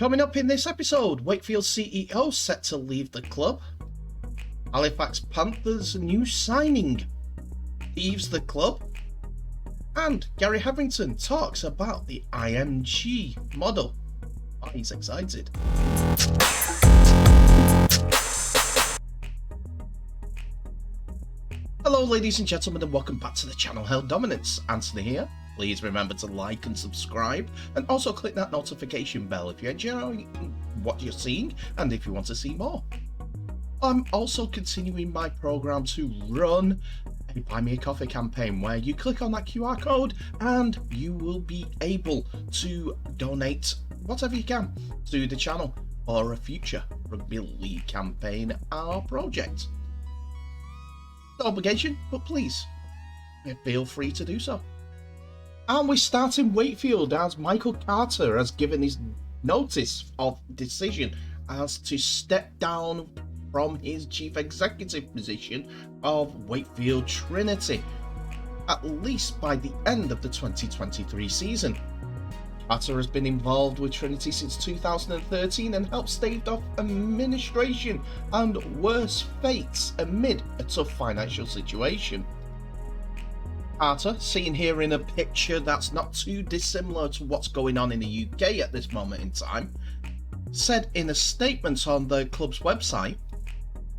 Coming up in this episode, Wakefield CEO set to leave the club, Halifax Panthers new signing leaves the club, and Gary Hetherington talks about the IMG model. Oh, he's excited. Hello ladies and gentlemen, and welcome back to the channel Held Dominance. Anthony here. Please remember to like and subscribe, and also click that notification bell if you enjoy what you're seeing and if you want to see more. I'm also continuing my program to run a Buy Me a Coffee campaign where you click on that QR code and you will be able to donate whatever you can to the channel for a future rugby league campaign or project. No obligation, but please feel free to do so. And we start in Wakefield as Michael Carter has given his notice of decision as to step down from his chief executive position of Wakefield Trinity, at least by the end of the 2023 season. Carter has been involved with Trinity since 2013 and helped stave off administration and worse fates amid a tough financial situation. Carter, seen here in a picture that's not too dissimilar to what's going on in the UK at this moment in time, said in a statement on the club's website,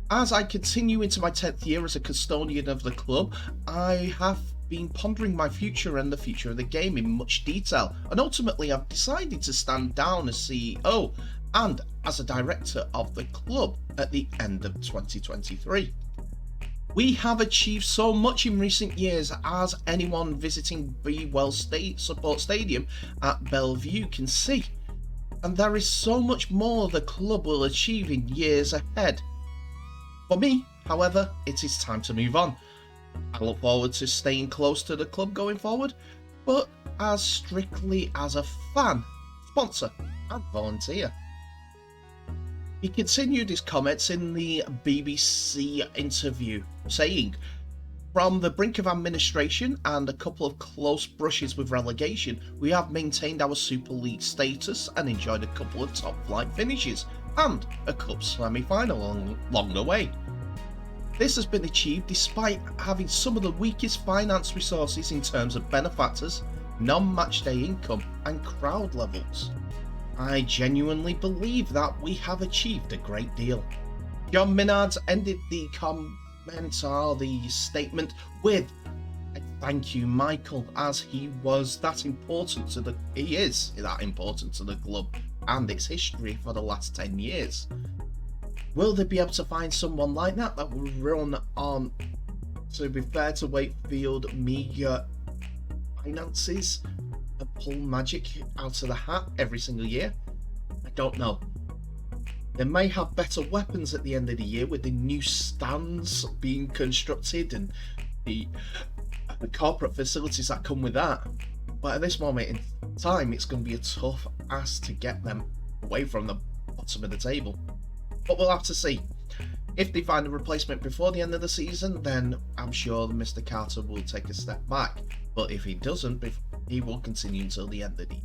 "As I continue into my 10th year as a custodian of the club, I have been pondering my future and the future of the game in much detail, and ultimately I've decided to stand down as CEO and as a director of the club at the end of 2023. We have achieved so much in recent years, as anyone visiting Be Well Support Stadium at Bellevue can see, and there is so much more the club will achieve in years ahead. For me, however, it is time to move on. I look forward to staying close to the club going forward, but as strictly as a fan, sponsor and volunteer." He continued his comments in the BBC interview, saying, "From the brink of administration and a couple of close brushes with relegation, we have maintained our Super League status and enjoyed a couple of top-flight finishes and a cup semi-final along the way. This has been achieved despite having some of the weakest finance resources in terms of benefactors, non-match day income and crowd levels. I genuinely believe that we have achieved a great deal." John Minards ended the comment or the statement with a "Thank you, Michael," as he is that important to the club and its history for the last 10 years. Will they be able to find someone like that will run on, to be fair to Wakefield, meagre finances and pull magic out of the hat every single year? I don't know. They may have better weapons at the end of the year with the new stands being constructed and the corporate facilities that come with that, but at this moment in time it's going to be a tough ask to get them away from the bottom of the table. But we'll have to see. If they find a replacement before the end of the season, then I'm sure Mr. Carter will take a step back. But if he doesn't, he will continue until the end of the year.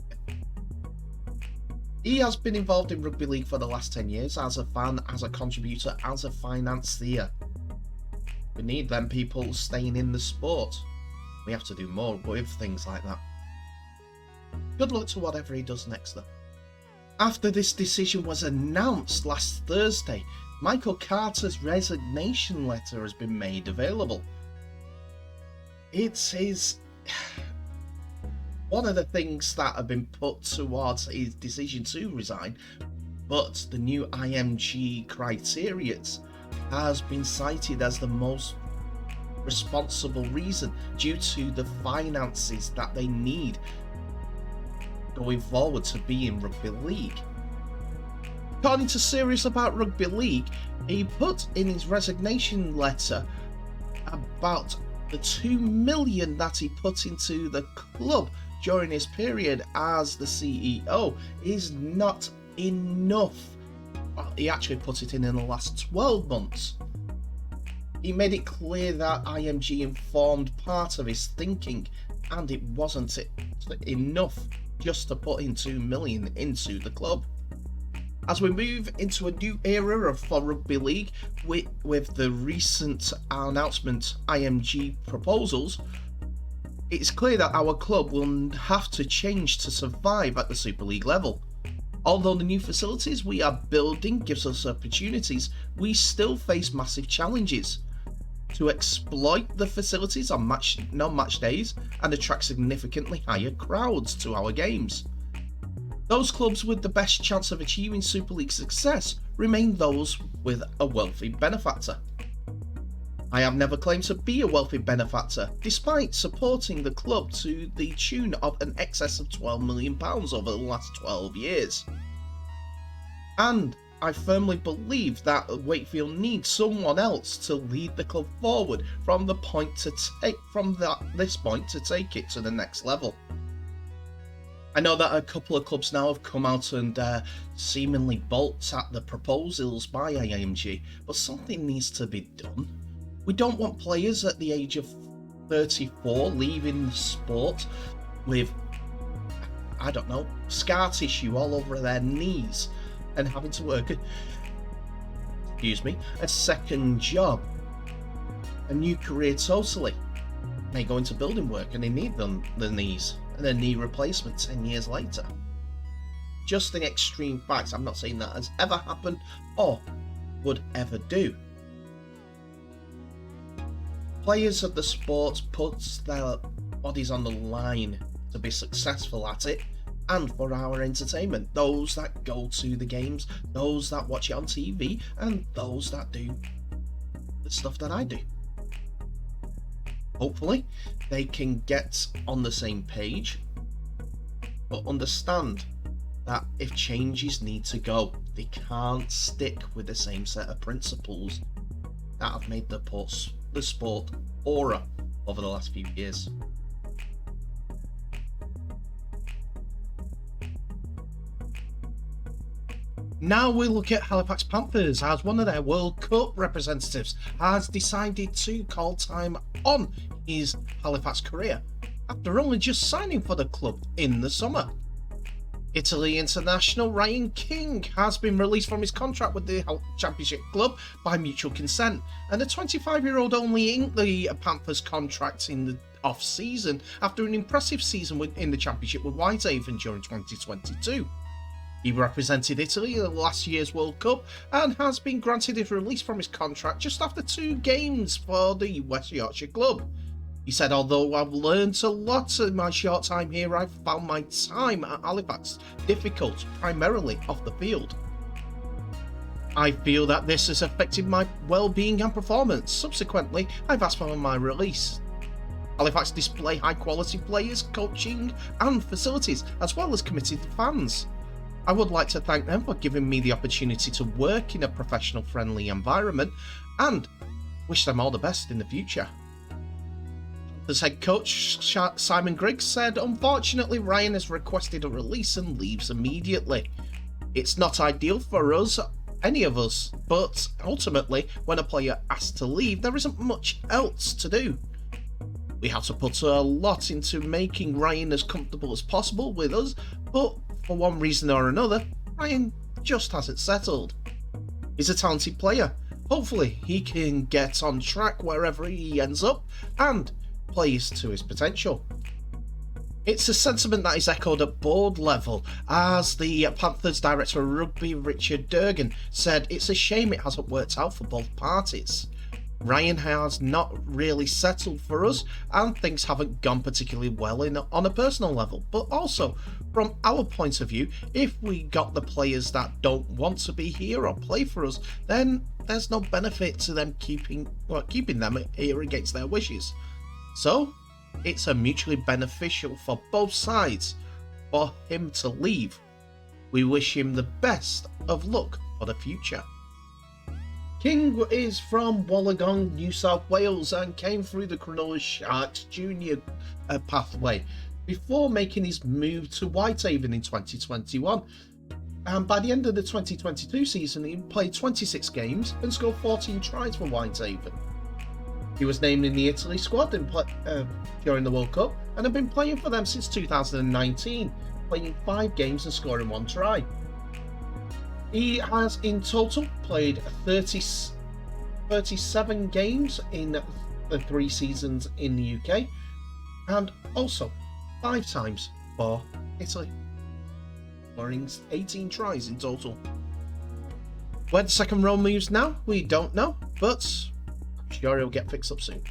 He has been involved in rugby league for the last 10 years as a fan, as a contributor, as a financier. We need them people staying in the sport. We have to do more with things like that. Good luck to whatever he does next though. After this decision was announced last Thursday, Michael Carter's resignation letter has been made available. It is one of the things that have been put towards his decision to resign, but the new IMG criteria has been cited as the most responsible reason due to the finances that they need going forward to be in rugby league. According to Serious About Rugby League, he put in his resignation letter about the $2 million that he put into the club during his period as the CEO is not enough. Well, he actually put it in the last 12 months. He made it clear that IMG informed part of his thinking, and it wasn't enough just to put in $2 million into the club. As we move into a new era for rugby league with the recent announcement IMG proposals, it's clear that our club will have to change to survive at the Super League level. Although the new facilities we are building gives us opportunities, we still face massive challenges to exploit the facilities on non-match days and attract significantly higher crowds to our games. Those clubs with the best chance of achieving Super League success remain those with a wealthy benefactor. I have never claimed to be a wealthy benefactor, despite supporting the club to the tune of an excess of £12 million over the last 12 years. And I firmly believe that Wakefield needs someone else to lead the club forward from this point to take it to the next level. I know that a couple of clubs now have come out and seemingly balked at the proposals by IMG, but something needs to be done. We don't want players at the age of 34 leaving the sport with, I don't know, scar tissue all over their knees and having to work a second job, a new career totally. They go into building work and they need the knees and a knee replacement 10 years later. Just an extreme fact. I'm not saying that has ever happened or would ever do. Players of the sport put their bodies on the line to be successful at it and for our entertainment. Those that go to the games, those that watch it on TV, and those that do the stuff that I do. Hopefully they can get on the same page, but understand that if changes need to go, they can't stick with the same set of principles that have made the sport aura over the last few years. Now we look at Halifax Panthers, as one of their World Cup representatives has decided to call time on his Halifax career after only just signing for the club in the summer. Italy international Ryan King has been released from his contract with the Championship club by mutual consent, and the 25-year-old only inked the Panthers contract in the off-season after an impressive season in the Championship with Whitehaven during 2022. He represented Italy in last year's World Cup and has been granted his release from his contract just after 2 games for the West Yorkshire club. He said, "Although I've learned a lot in my short time here, I've found my time at Halifax difficult, primarily off the field. I feel that this has affected my well-being and performance. Subsequently, I've asked for my release. Halifax display high-quality players, coaching and facilities, as well as committed fans. I would like to thank them for giving me the opportunity to work in a professional, friendly environment and wish them all the best in the future." The head coach, Simon Griggs, said, "Unfortunately, Ryan has requested a release and leaves immediately. It's not ideal for us, any of us, but ultimately, when a player asks to leave, there isn't much else to do. We have to put a lot into making Ryan as comfortable as possible with us, but for one reason or another, Ryan just hasn't settled. He's a talented player. Hopefully, he can get on track wherever he ends up and plays to his potential." It's a sentiment that is echoed at board level, as the Panthers director of rugby, Richard Durgan, said, "It's a shame it hasn't worked out for both parties. Ryan has not really settled for us, and things haven't gone particularly well on a personal level. But also, from our point of view, if we got the players that don't want to be here or play for us, then there's no benefit to them keeping them here against their wishes. So, it's a mutually beneficial for both sides for him to leave. We wish him the best of luck for the future." King is from Wollongong, New South Wales, and came through the Cronulla Sharks junior pathway before making his move to Whitehaven in 2021. And by the end of the 2022 season, he played 26 games and scored 14 tries for Whitehaven. He was named in the Italy squad during the World Cup and had been playing for them since 2019, playing 5 games and scoring 1 try. He has in total played 37 games in the 3 seasons in the UK, and also 5 times for Italy, scoring 18 tries in total. Where the second row moves now, we don't know, but I'm sure he'll get fixed up soon.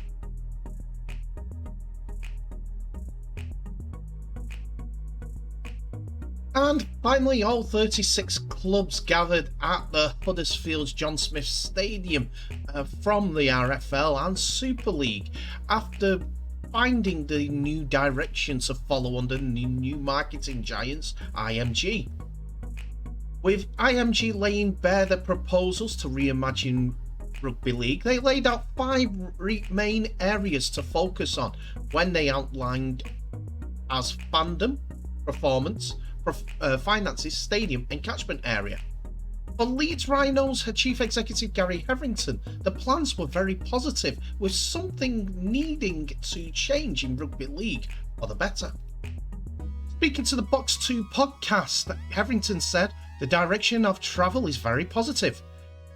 And finally, all 36 clubs gathered at the Huddersfield John Smith Stadium from the RFL and Super League after finding the new direction to follow under the new marketing giants IMG. With IMG laying bare their proposals to reimagine rugby league, they laid out 5 main areas to focus on when they outlined as fandom, performance, finances, stadium and catchment area. For Leeds Rhinos, her chief executive Gary Hetherington, the plans were very positive, with something needing to change in rugby league for the better. Speaking to the Box 2 podcast, Hetherington said, "The direction of travel is very positive.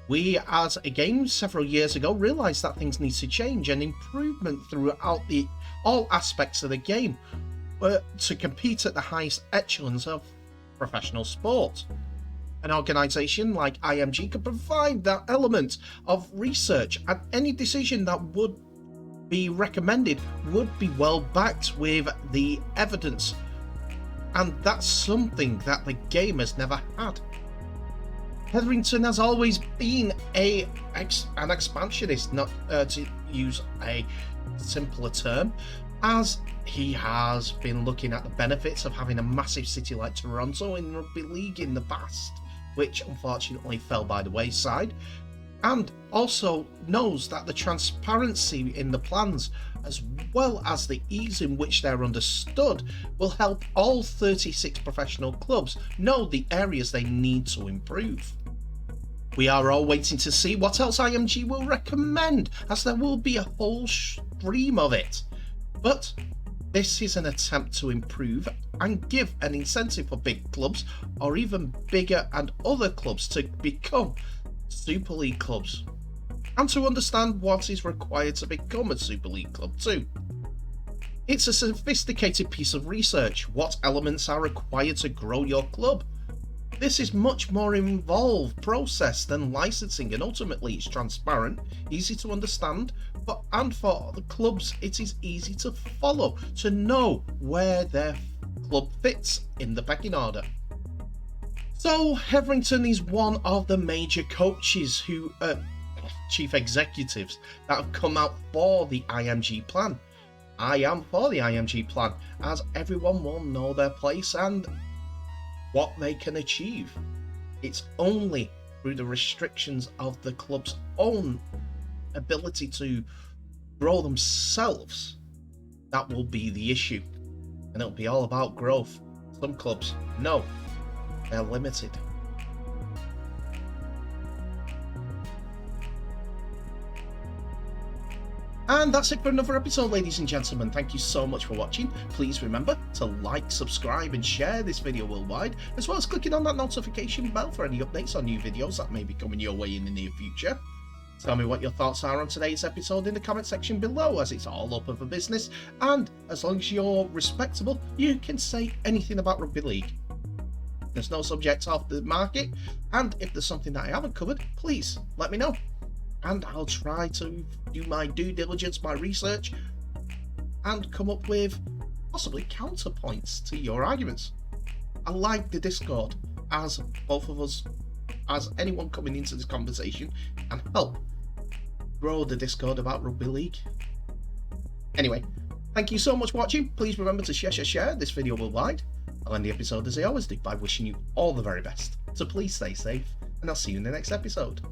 We, as a game several years ago, realised that things need to change and improvement throughout all aspects of the game to compete at the highest echelons of professional sport. An organisation like IMG could provide that element of research, and any decision that would be recommended would be well backed with the evidence, and that's something that the game has never had." Hetherington has always been an expansionist, not to use a simpler term, as he has been looking at the benefits of having a massive city like Toronto in rugby league in the past, which unfortunately fell by the wayside, and also knows that the transparency in the plans, as well as the ease in which they're understood, will help all 36 professional clubs know the areas they need to improve. We are all waiting to see what else IMG will recommend, as there will be a whole stream of it. But this is an attempt to improve and give an incentive for big clubs, or even bigger and other clubs, to become Super League clubs, and to understand what is required to become a Super League club too. It's a sophisticated piece of research. What elements are required to grow your club? This is much more involved process than licensing, and ultimately it's transparent, easy to understand, and for the clubs it is easy to follow, to know where their club fits in the pecking order. So Hetherington is one of the major coaches who chief executives that have come out for the IMG plan. I am for the IMG plan, as everyone will know their place and what they can achieve. It's only through the restrictions of the club's own ability to grow themselves that will be the issue, and it'll be all about growth. Some clubs, no, they're limited. And that's it for another episode, ladies and gentlemen. Thank you so much for watching. Please remember to like, subscribe and share this video worldwide, as well as clicking on that notification bell for any updates on new videos that may be coming your way in the near future. Tell me what your thoughts are on today's episode in the comment section below, as it's all open for business, and as long as you're respectable, you can say anything about rugby league. There's no subject off the market, and if there's something that I haven't covered, please let me know, and I'll try to do my due diligence, my research, and come up with possibly counterpoints to your arguments. I like the Discord, as both of us, as anyone coming into this conversation, can help grow the Discord about rugby league. Anyway, thank you so much for watching. Please remember to share this video worldwide. I'll end the episode as I always do by wishing you all the very best. So please stay safe, and I'll see you in the next episode.